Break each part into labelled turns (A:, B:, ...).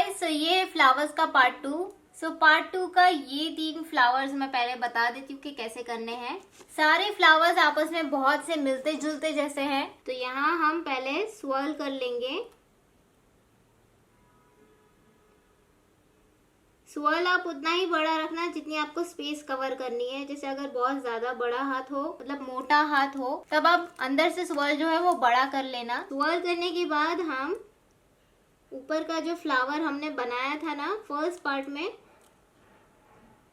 A: Guys, सो ये flowers का part 2। Part 2 का ये 3 फ्लावर्स मैं पहले बता देती हूँ कि कैसे करने हैं। सारे फ्लावर्स आपस में बहुत से मिलते जुलते जैसे हैं, तो यहाँ हम पहले स्वर्ल कर लेंगे। स्वर्ल आप उतना ही बड़ा रखना जितनी आपको स्पेस कवर करनी है। जैसे अगर बहुत ज्यादा बड़ा हाथ हो, मतलब मोटा हाथ हो, तब आप अंदर से स्वर्ल जो है वो बड़ा कर लेना। स्वर्ल करने के बाद हम ऊपर का जो फ्लावर हमने बनाया था ना फर्स्ट पार्ट में,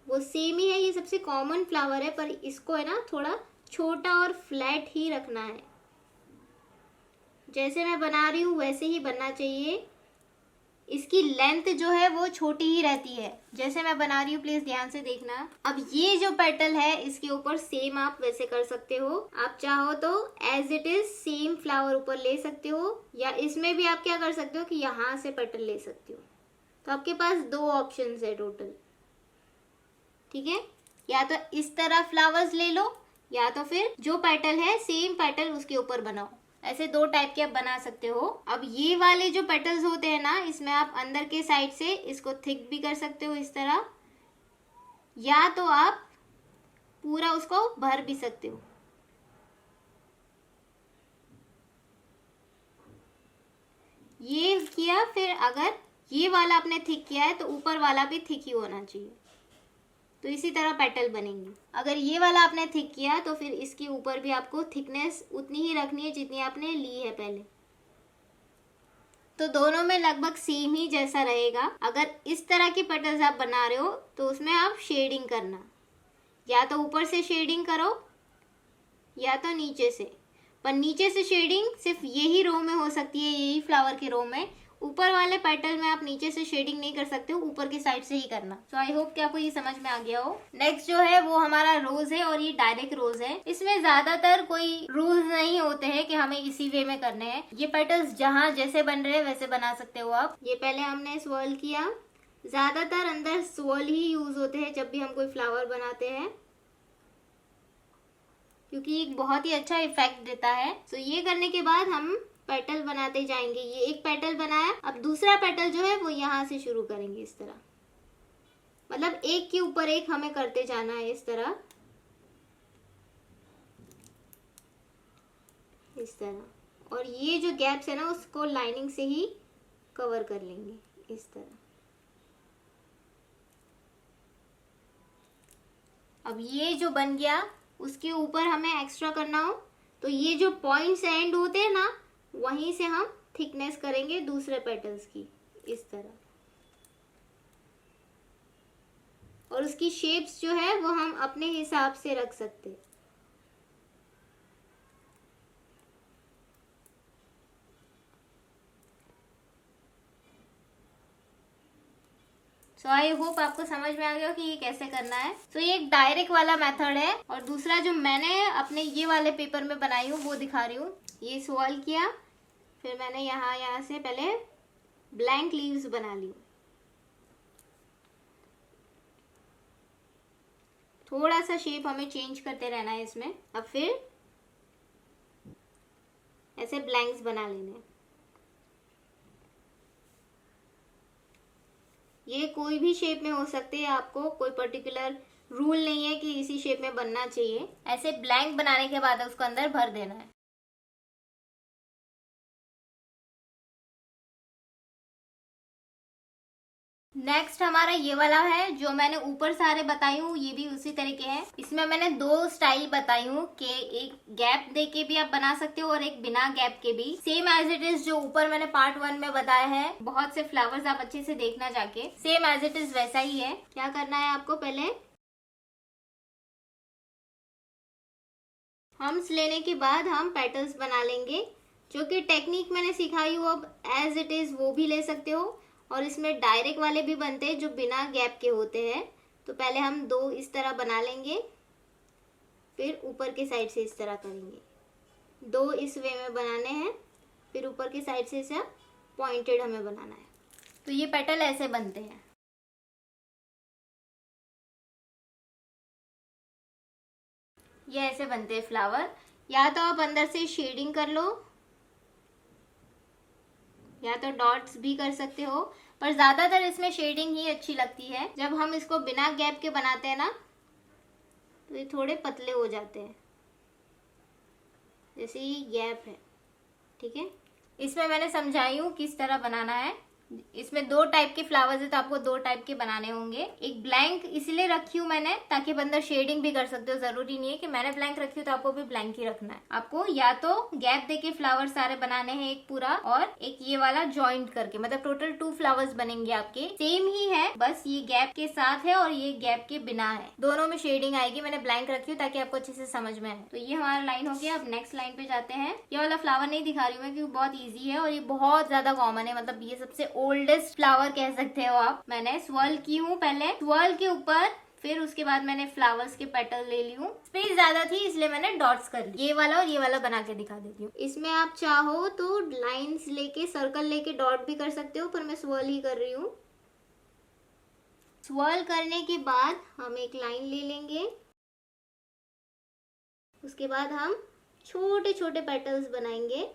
A: वो सेम ही है। ये सबसे कॉमन फ्लावर है, पर इसको है ना थोड़ा छोटा और फ्लैट ही रखना है। जैसे मैं बना रही हूँ वैसे ही बनना चाहिए। इसकी लेंथ जो है वो छोटी ही रहती है। जैसे मैं बना रही हूँ प्लीज ध्यान से देखना। अब ये जो पेटल है इसके ऊपर सेम आप वैसे कर सकते हो। आप चाहो तो as it is same flower ऊपर ले सकते हो, या इसमें भी आप क्या कर सकते हो कि यहाँ से पेटल ले सकते हो। तो आपके पास 2 ऑप्शंस है टोटल, ठीक है। या तो इस तरह फ्लावर्स ले लो, या तो फिर जो पेटल है सेम पेटल उसके ऊपर बनाओ। ऐसे 2 टाइप के आप बना सकते हो। अब ये वाले जो पेटल्स होते हैं ना, इसमें आप अंदर के साइड से इसको थिक भी कर सकते हो इस तरह, या तो आप पूरा उसको भर भी सकते हो। ये किया, फिर अगर ये वाला आपने थिक किया है तो ऊपर वाला भी थिक ही होना चाहिए, तो इसी तरह पेटल बनेंगी। अगर ये वाला आपने थिक किया तो फिर इसके ऊपर भी आपको थिकनेस उतनी ही रखनी है जितनी आपने ली है पहले। तो दोनों में लगभग सेम ही जैसा रहेगा। अगर इस तरह की पेटल्स आप बना रहे हो तो उसमें आप शेडिंग करना, या तो ऊपर से शेडिंग करो या तो नीचे से। पर नीचे से शेडिंग सिर्फ यही रो में हो सकती है, यही फ्लावर के रो में। ऊपर वाले पेटल में आप नीचे से शेडिंग नहीं कर सकते हो, ऊपर की साइड से ही करना। सो आई होप कि आपको ये समझ में आ गया हो। नेक्स्ट जो है वो हमारा रोज है, और ये डायरेक्ट रोज है। इसमें ज्यादातर कोई रूल्स नहीं होते हैं कि हमें इसी वे में करने हैं। ये पेटल्स जहाँ जैसे बन रहे हैं वैसे बना सकते हो आप। ये पहले हमने स्वर्ल किया। ज्यादातर अंदर स्वर्ल ही यूज होते हैं जब भी हम कोई फ्लावर बनाते हैं, क्योंकि एक बहुत ही अच्छा इफेक्ट देता है। तो ये करने के बाद हम पेटल बनाते जाएंगे। ये एक पेटल बनाया, अब दूसरा पेटल जो है वो यहाँ से शुरू करेंगे इस तरह। मतलब एक के ऊपर एक हमें करते जाना है इस तरह, इस तरह। और ये जो गैप्स है ना उसको लाइनिंग से ही कवर कर लेंगे इस तरह। अब ये जो बन गया उसके ऊपर हमें एक्स्ट्रा करना हो, तो ये जो पॉइंट्स एंड होते हैं ना, वहीं से हम थिकनेस करेंगे दूसरे पेटल्स की इस तरह। और उसकी शेप्स जो है वो हम अपने हिसाब से रख सकते हैं। सो आई होप आपको समझ में आ गया कि ये कैसे करना है। तो ये एक डायरेक्ट वाला मेथड है, और दूसरा जो मैंने अपने ये वाले पेपर में बनाई हूँ वो दिखा रही हूँ। ये स्वर्ल किया, फिर मैंने यहाँ से पहले ब्लैंक लीव्स बना ली। थोड़ा सा शेप हमें चेंज करते रहना है इसमें। अब फिर ऐसे ब्लैंक्स बना लेने। ये कोई भी शेप में हो सकते हैं, आपको कोई पर्टिकुलर रूल नहीं है कि इसी शेप में बनना चाहिए। ऐसे ब्लैंक बनाने के बाद उसको अंदर भर देना है। नेक्स्ट हमारा ये वाला है जो मैंने ऊपर सारे बताई हूँ, ये भी उसी तरीके हैं। इसमें मैंने 2 स्टाइल बताई हूँ कि एक गैप दे के भी आप बना सकते हो और एक बिना गैप के भी। सेम एज इट इज जो ऊपर मैंने पार्ट 1 में बताया है, बहुत से फ्लावर्स आप अच्छे से देखना जाके, सेम एज इट इज वैसा ही है। क्या करना है आपको, पहले हम्स लेने के बाद हम पेटल्स बना लेंगे। जो कि टेक्निक मैंने सिखाई वो अब एज इट इज वो भी ले सकते हो, और इसमें डायरेक्ट वाले भी बनते हैं जो बिना गैप के होते हैं। तो पहले हम 2 इस तरह बना लेंगे, फिर ऊपर के साइड से इस तरह करेंगे। 2 इस वे में बनाने हैं, फिर ऊपर के साइड से इसे पॉइंटेड हमें बनाना है। तो ये पेटल ऐसे बनते हैं। ये ऐसे बनते हैं फ्लावर। या तो आप अंदर से शेडिंग कर लो, या तो डॉट्स भी कर सकते हो। पर ज्यादातर इसमें शेडिंग ही अच्छी लगती है। जब हम इसको बिना गैप के बनाते हैं ना तो ये थोड़े पतले हो जाते हैं, जैसे ये गैप है। ठीक है, इसमें मैंने समझाई हूँ किस तरह बनाना है। इसमें 2 टाइप के फ्लावर्स है तो आपको 2 टाइप के बनाने होंगे। एक ब्लैंक इसलिए रखी हूँ मैंने ताकि आप अंदर शेडिंग भी कर सकते हो। जरूरी नहीं है कि मैंने ब्लैंक रखी हो तो आपको भी ब्लैंक ही रखना है। आपको या तो गैप देके फ्लावर सारे बनाने हैं एक पूरा, और एक ये वाला ज्वाइंट करके, मतलब टोटल 2 फ्लावर्स बनेंगे आपके। सेम ही है, बस ये गैप के साथ है और ये गैप के बिना है। दोनों में शेडिंग आएगी। मैंने ब्लैंक रखी हूँ ताकि आपको अच्छे से समझ में आए। तो ये हमारा लाइन हो गया। अब नेक्स्ट लाइन पे जाते हैं। ये वाला फ्लावर नहीं दिखा रही हूँ मैं क्योंकि बहुत ईजी है और ये बहुत ज्यादा कॉमन है, मतलब ये सबसे ओल्डेस्ट फ्लावर कह सकते हो आप। मैंने स्वर्ल की हूँ पहले, स्वर्ल के ऊपर फिर उसके बाद मैंने फ्लावर्स के पेटल ले ली हूँ। स्पेस ज्यादा थी इसलिए मैंने डॉट्स कर ली। ये वाला और ये वाला बना के दिखा देती हूँ। इसमें आप चाहो तो लाइंस लेके, सर्कल लेके डॉट भी कर सकते हो, पर मैं स्वर्ल ही कर रही हूँ। स्वर्ल करने के बाद हम एक लाइन ले लेंगे। उसके बाद हम छोटे छोटे पेटल्स बनाएंगे।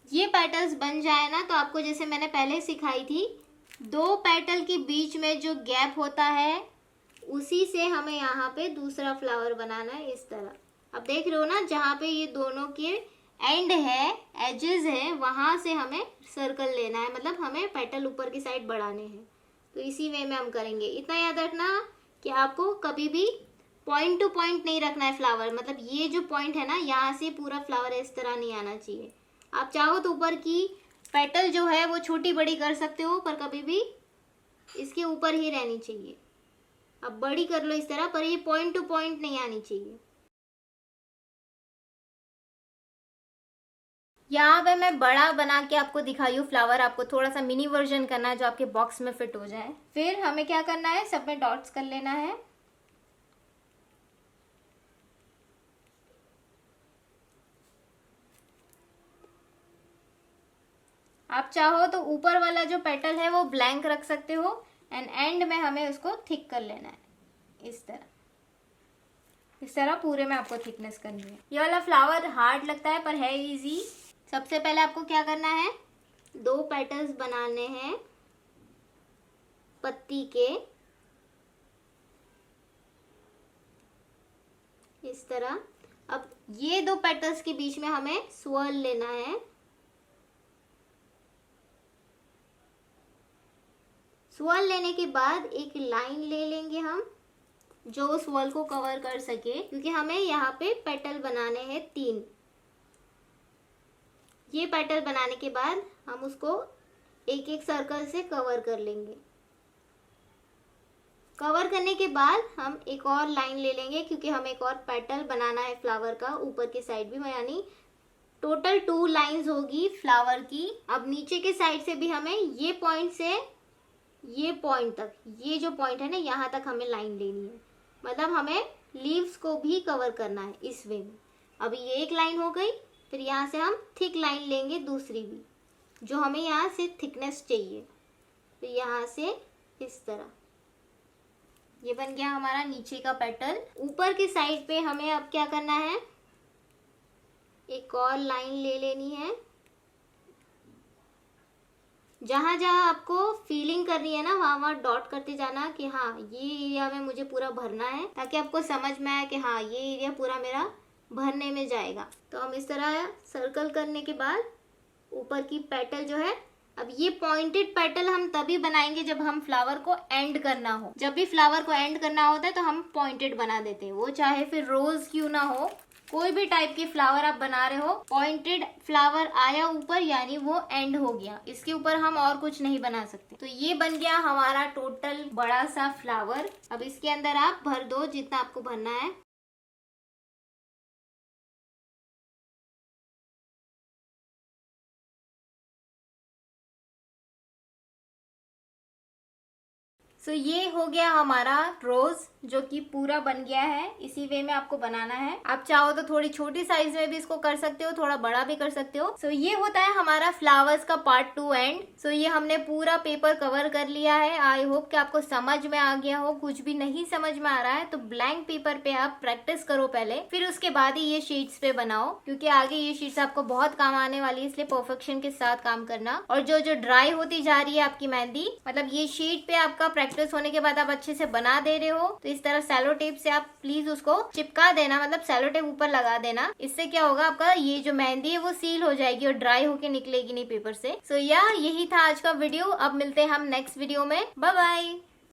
A: ये पेटल्स बन जाए ना तो आपको, जैसे मैंने पहले सिखाई थी, 2 पेटल के बीच में जो गैप होता है उसी से हमें यहाँ पे दूसरा फ्लावर बनाना है इस तरह। अब देख रहे हो ना, जहाँ पे ये दोनों के एंड है, एजेस है, वहां से हमें सर्कल लेना है, मतलब हमें पेटल ऊपर की साइड बढ़ाने हैं। तो इसी वे में हम करेंगे। इतना याद रखना कि आपको कभी भी पॉइंट टू पॉइंट नहीं रखना है फ्लावर, मतलब ये जो पॉइंट है ना, यहाँ से पूरा फ्लावर इस तरह नहीं आना चाहिए। आप चाहो तो ऊपर की पेटल जो है वो छोटी बड़ी कर सकते हो, पर कभी भी इसके ऊपर ही रहनी चाहिए। अब बड़ी कर लो इस तरह, पर ये पॉइंट टू पॉइंट नहीं आनी चाहिए। यहाँ पे मैं बड़ा बना के आपको दिखाई हूँ फ्लावर। आपको थोड़ा सा मिनी वर्जन करना है जो आपके बॉक्स में फिट हो जाए। फिर हमें क्या करना है, सब में डॉट्स कर लेना है। आप चाहो तो ऊपर वाला जो पेटल है वो ब्लैंक रख सकते हो, एंड एंड में हमें उसको थिक कर लेना है इस तरह। इस तरह पूरे में आपको थिकनेस करनी है। ये वाला फ्लावर हार्ड लगता है पर है इजी। सबसे पहले आपको क्या करना है, 2 पेटल्स बनाने हैं पत्ती के इस तरह। अब ये 2 पेटल्स के बीच में हमें स्वर्ल लेना है। स्वर्ल लेने के बाद एक लाइन ले लेंगे हम जो उस वॉल को कवर कर सके, क्योंकि हमें यहाँ पे पेटल बनाने हैं 3। ये पेटल बनाने के बाद हम उसको एक एक सर्कल से कवर कर लेंगे। कवर करने के बाद हम एक और लाइन ले लेंगे, क्योंकि हमें एक और पेटल बनाना है फ्लावर का ऊपर की साइड भी, यानी टोटल 2 लाइंस होगी फ्लावर की। अब नीचे के साइड से भी हमें ये पॉइंट से ये पॉइंट तक, ये जो पॉइंट है ना, यहाँ तक हमें लाइन लेनी है, मतलब हमें लीव्स को भी कवर करना है इस वे में। अब ये एक लाइन हो गई। फिर यहाँ से हम थिक लाइन लेंगे दूसरी भी, जो हमें यहाँ से थिकनेस चाहिए। तो यहाँ से इस तरह ये बन गया हमारा नीचे का पेटल। ऊपर की साइड पे हमें अब क्या करना है, एक और लाइन ले लेनी है। जहां जहां आपको फीलिंग करनी है ना, वहां वहां डॉट करते जाना कि हाँ ये एरिया में मुझे पूरा भरना है, ताकि आपको समझ में आए कि हाँ ये एरिया पूरा मेरा भरने में जाएगा। तो हम इस तरह सर्कल करने के बाद ऊपर की पेटल जो है, अब ये पॉइंटेड पेटल हम तभी बनाएंगे जब हम फ्लावर को एंड करना हो। जब भी फ्लावर को एंड करना होता है तो हम पॉइंटेड बना देते हैं, वो चाहे फिर रोज क्यों ना हो, कोई भी टाइप के फ्लावर आप बना रहे हो, पॉइंटेड फ्लावर आया ऊपर यानी वो एंड हो गया। इसके ऊपर हम और कुछ नहीं बना सकते। तो ये बन गया हमारा टोटल बड़ा सा फ्लावर। अब इसके अंदर आप भर दो जितना आपको भरना है। ये हो गया हमारा रोज। जो कि पूरा बन गया है। इसी वे में आपको बनाना है। आप चाहो तो थोड़ी छोटी साइज में भी इसको कर सकते हो, थोड़ा बड़ा भी कर सकते हो। सो ये होता है हमारा फ्लावर्स का पार्ट 2 एंड। सो ये हमने पूरा पेपर कवर कर लिया है। आई होप कि आपको समझ में आ गया हो। कुछ भी नहीं समझ में आ रहा है तो ब्लैंक पेपर पे आप प्रैक्टिस करो पहले, फिर उसके बाद ही ये शीट्स पे बनाओ, क्योंकि आगे ये शीट्स आपको बहुत काम आने वाली है। इसलिए परफेक्शन के साथ काम करना। और जो जो ड्राई होती जा रही है आपकी मेहंदी, मतलब ये शीट पे आपका प्रैक्टिस होने के बाद आप अच्छे से बना दे रहे हो, तो इस तरह सेलो टेप से आप प्लीज उसको चिपका देना, मतलब सेलो टेप ऊपर लगा देना। इससे क्या होगा, आपका ये जो मेहंदी है वो सील हो जाएगी और ड्राई होके निकलेगी नहीं पेपर से। सो यही था आज का वीडियो। अब मिलते हैं हम नेक्स्ट वीडियो में। Bye bye.